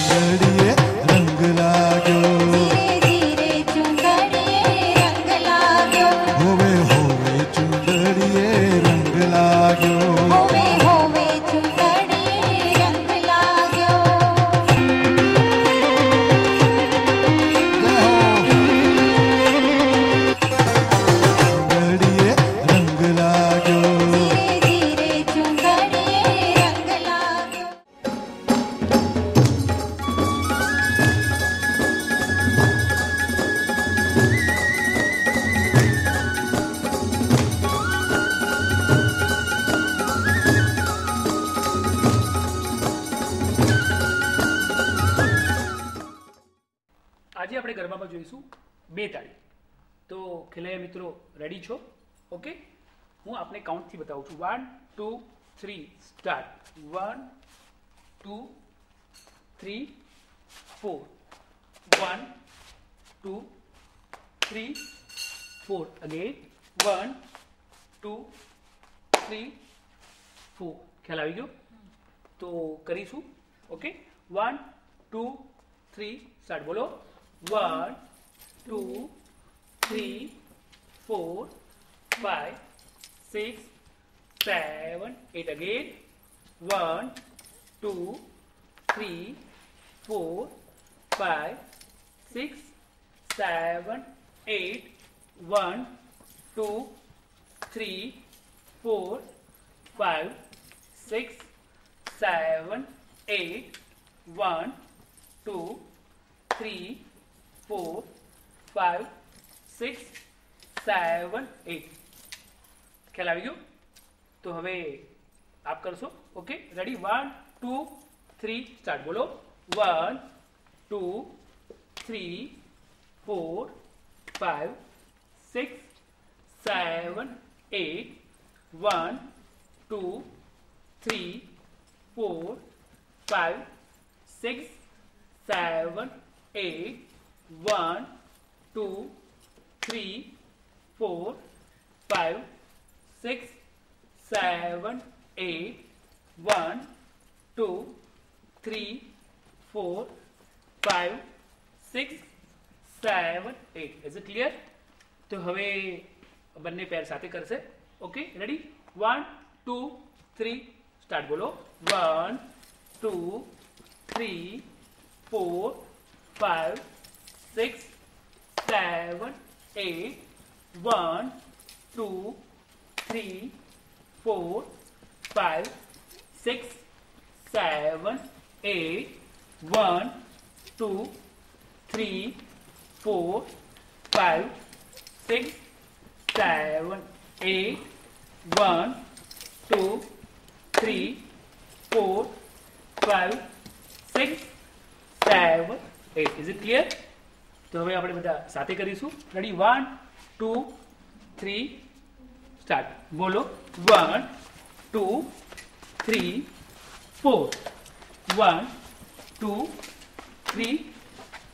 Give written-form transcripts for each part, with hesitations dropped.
चुंदड़िए रंग लाग्यो, धीरे धीरे चुंदड़िए रंग लाग्यो, होवे होवे चुंदड़िए रंग लाग्यो, होवे होवे चुंदड़िए रंग लाग्यो। चुंदड़िए रंग लाग्यो। धीरे धीरे चुंदड़िए रंग लाग्यो। આજે આપણે ગરબામાં જોઈશું બે તાળી. તો ખેલૈયા મિત્રો રેડી છો? ઓકે, હું આપને કાઉન્ટથી બતાવું છું. 1 2 3 સ્ટાર્ટ. 1 2 3 4. 1 2 3 4. અગેન 1 2 3 4. ખ્યાલ આવી ગયો? તો કરીશું. Okay, 1 2 3 start. બોલો. 1 2 3 4 5 6 7 8. Again 1 2 3 4 5 6 7 8. 1 2 3 4 5 6 7 8. 1 2 3 4 5 6 7 8. ખ્યાલ આવી ગયો? તો હવે આપ કરશો. Okay, ready? 1 2 3 સ્ટાર્ટ. બોલો. 1 2 3 4 5 6 7 8. 1 2 3 4 5 6 7 8. 1 2 3 4 5 6 7 8. 1 2 3 4 5 6 7 8. Is it clear? તો હવે બંને પેર સાથે કરશે. Okay, ready? 1 2 3 સ્ટાર્ટ. બોલો. 1 2 3 4 5 6 7 8. 1 2 3 4 5 6 7 8. 1 2 3 4 5 6 7 8. 1 2 3 4 5 6 7 8. Is it clear? તો હવે આપણે બધા સાથે કરીશું. રેડી? 1 2 3 સ્ટાર્ટ. બોલો. 1 2 3 4. 1 2 3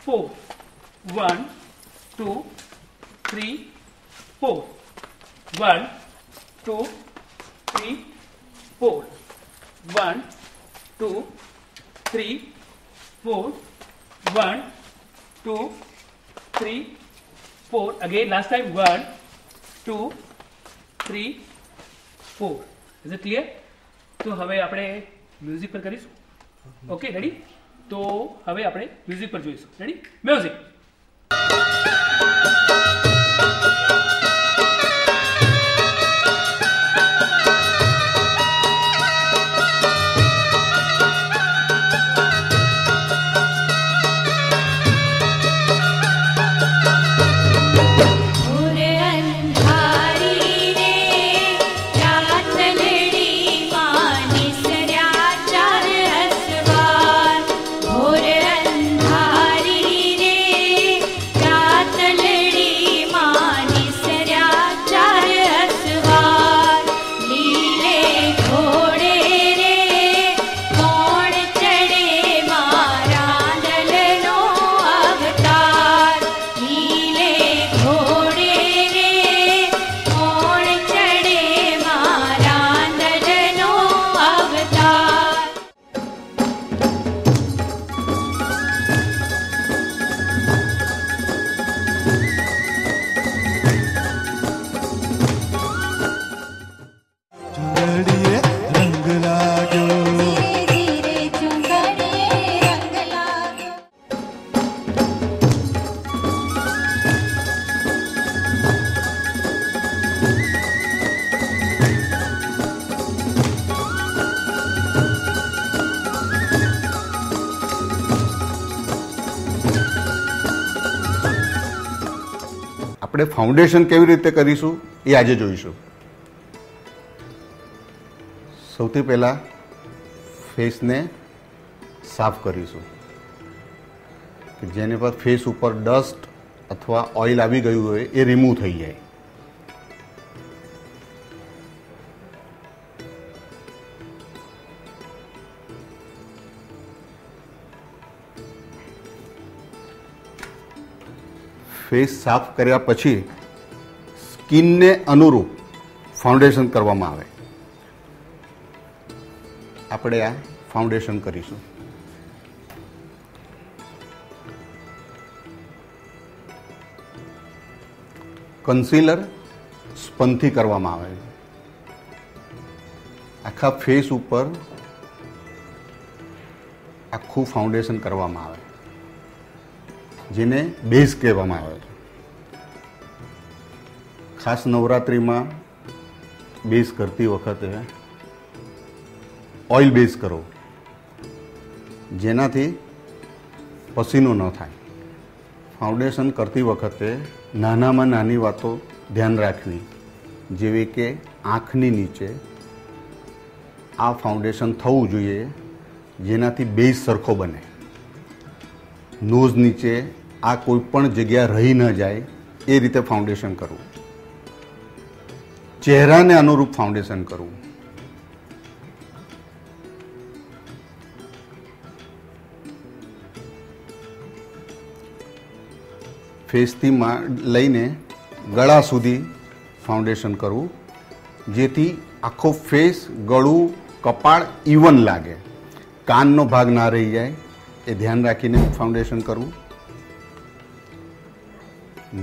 4. 1 2 3 4. 1 2 3 4. 1 2 3 4. 1 2 3 4. Again, last time. 1 2 3 4. Is it clear? તો હવે આપણે મ્યુઝિક પર કરીશું. Okay, ready? તો હવે આપણે મ્યુઝિક પર જોઈશું. રેડી? મ્યુઝિક. घोर अंधारी रे આપણે ફાઉન્ડેશન કેવી રીતે કરીશું એ આજે જોઈશું. સૌથી પહેલાં ફેસને સાફ કરીશું કે જેની પર ફેસ ઉપર ડસ્ટ અથવા ઓઇલ આવી ગયું હોય એ રિમૂવ થઈ જાય. ફેસ સાફ કર્યા પછી સ્કિનને અનુરૂપ ફાઉન્ડેશન કરવામાં આવે. આપણે આ ફાઉન્ડેશન કરીશું. કન્સીલર સ્પંજથી કરવામાં આવે છે. આખા ફેસ ઉપર આખું ફાઉન્ડેશન કરવામાં આવે જેને બેઝ કહેવામાં આવે છે. ખાસ નવરાત્રિમાં બેઝ કરતી વખતે ઓઇલ બેઝ કરો જેનાથી પસીનો ન થાય. ફાઉન્ડેશન કરતી વખતે નાનામાં નાની વાતો ધ્યાન રાખવી, જેવી કે આંખની નીચે આ ફાઉન્ડેશન થવું જોઈએ જેનાથી બેઝ સરખો બને. નોઝ નીચે આ કોઈ પણ જગ્યા રહી ન જાય એ રીતે ફાઉન્ડેશન કરવું. ચહેરાને અનુરૂપ ફાઉન્ડેશન કરવું. ફેસથી લઈને ગળા સુધી ફાઉન્ડેશન કરવું જેથી આખો ફેસ, ગળું, કપાળ ઇવન લાગે. કાનનો ભાગ ના રહી જાય એ ધ્યાન રાખીને ફાઉન્ડેશન કરવું.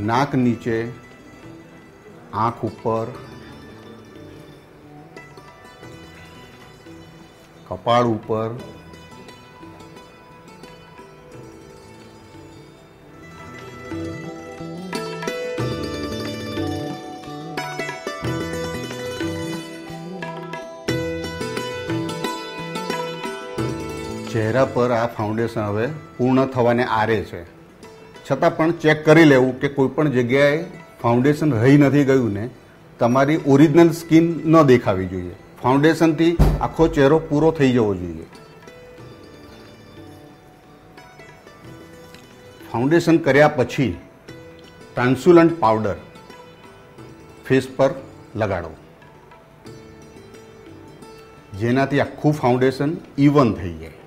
નાક નીચે, આંખ ઉપર, કપાળ ઉપર, ચહેરા પર આ ફાઉન્ડેશન હવે પૂર્ણ થવાને આરે છે, છતાં પણ ચેક કરી લેવું કે કોઈ પણ જગ્યાએ ફાઉન્ડેશન રહી નથી ગયું ને. તમારી ઓરિજિનલ સ્કિન ન દેખાવી જોઈએ. ફાઉન્ડેશનથી આખો ચહેરો પૂરો થઈ જવો જોઈએ. ફાઉન્ડેશન કર્યા પછી ટ્રાન્સ્લુલન્ટ પાવડર ફેસ પર લગાડો જેનાથી આખું ફાઉન્ડેશન ઇવન થઈ જાય,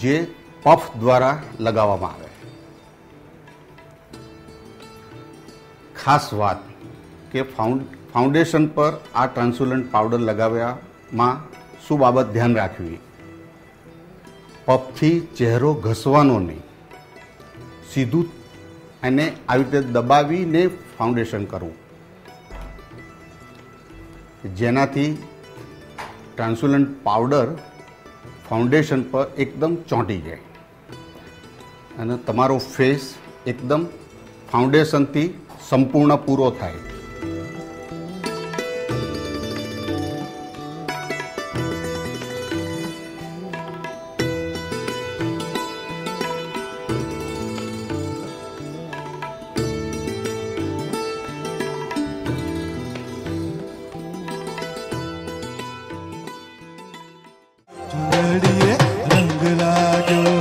જે પફ દ્વારા લગાવવામાં આવે. ખાસ વાત કે ફાઉન્ડેશન પર આ ટ્રાન્સ્લુલન્ટ પાવડર લગાવ્યામાં શું બાબત ધ્યાન રાખવી? પફથી ચહેરો ઘસવાનો નહીં, સીધું એને આવી રીતે દબાવીને ફાઉન્ડેશન કરવું જેનાથી ટ્રાન્સ્લુલન્ટ પાવડર ફાઉન્ડેશન પર એકદમ ચોંટી જાય અને તમારો ફેસ એકદમ ફાઉન્ડેશનથી સંપૂર્ણ પૂરો થાય. ચુંદડીએ રંગ લાગ્યો,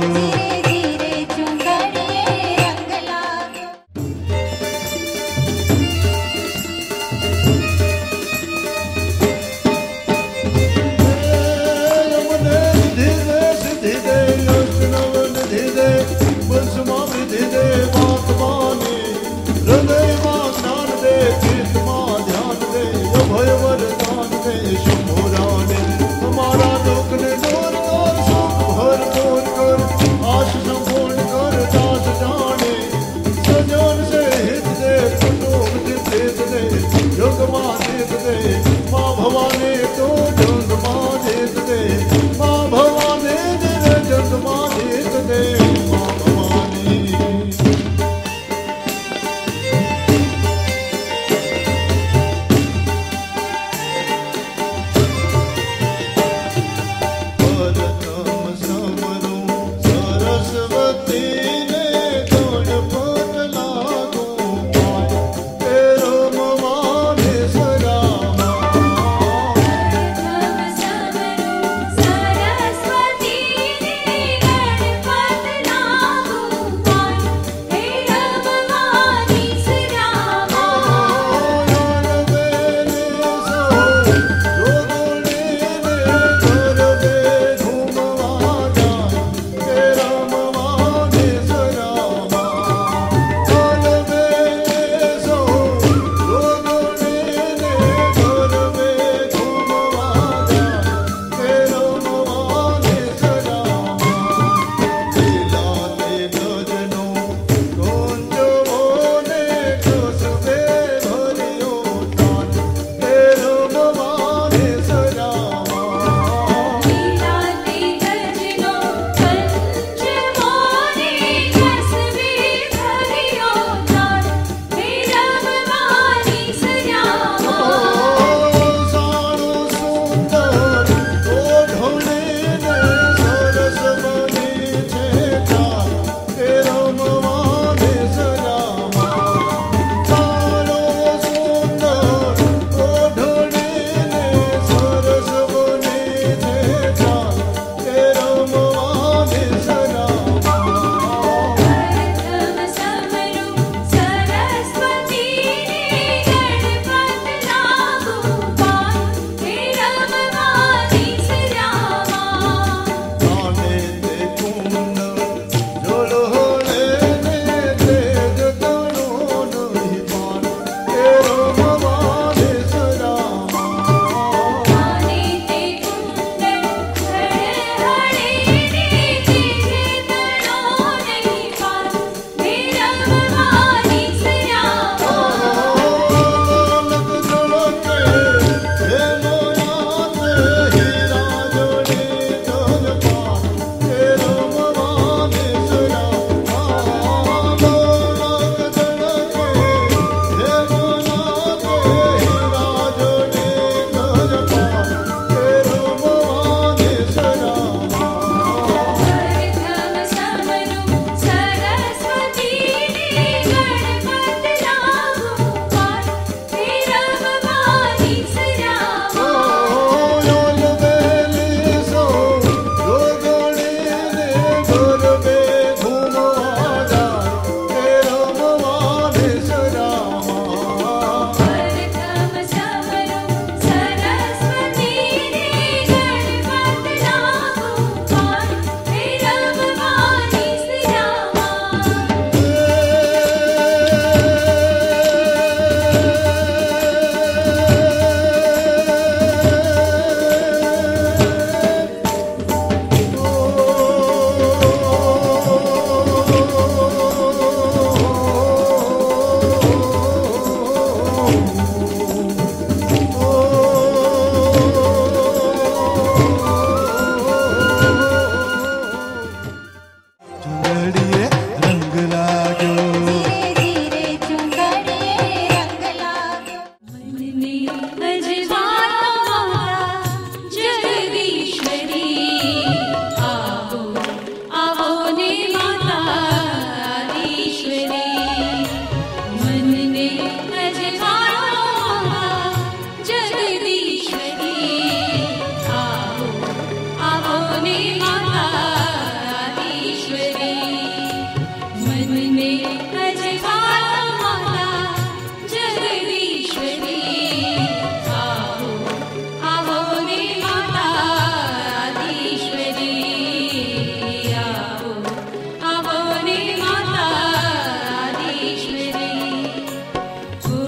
ધીરે ધીરે ચુંદડીએ રંગ લાગ્યો. ચુંદડીએ રંગ લાગ્યો ધીરે ધીરે ચુંદડીએ રંગ લાગ્યો મને અજવાળો જગદીશ્વરી આવો આવો ને માતા ઈશ્વરી મને અજવાળો જગદીશ્વરી આવો આવો ને માતા ઈશ્વરી મને અજવાળો જગદીશ્વરી આવો આવો ને માતાધીશ્વરી આવો આવો ને માતાધીશ્વરી ઓ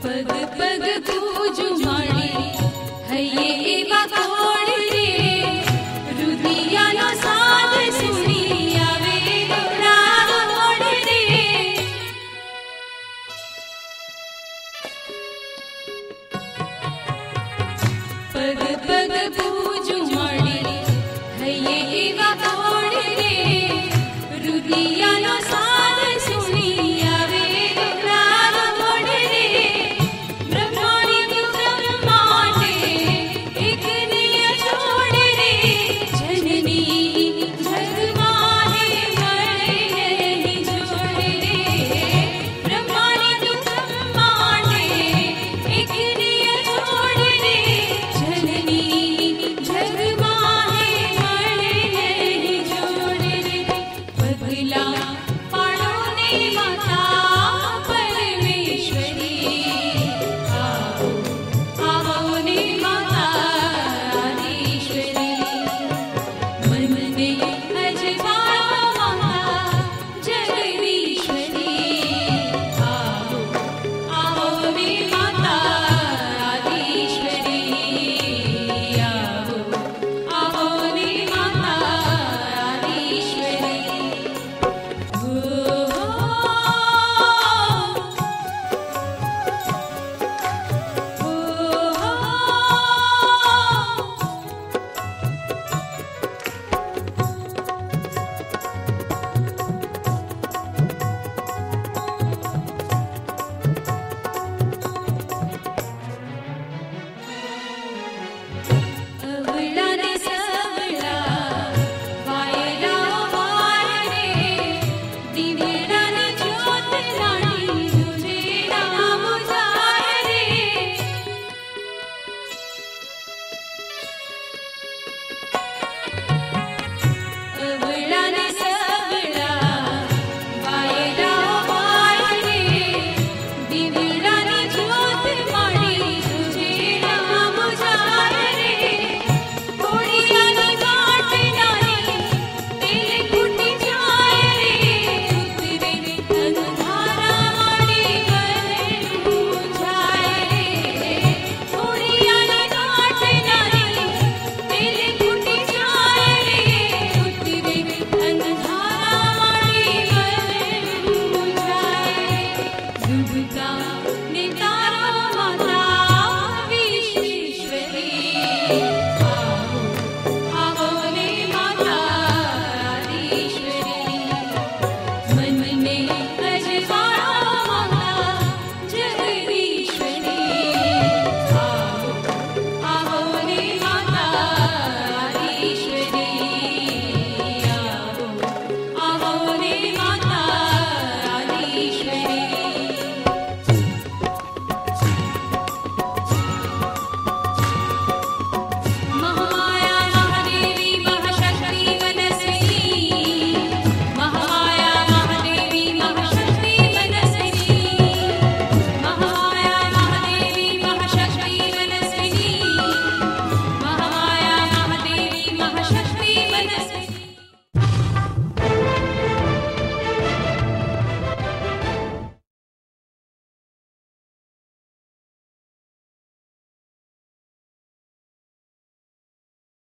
પગ પગ પૂજું માણી હૈયે એવા કોણ રે રુધિયાનો સાદ સુણી આવે રાગ મોડ રે પગ પગ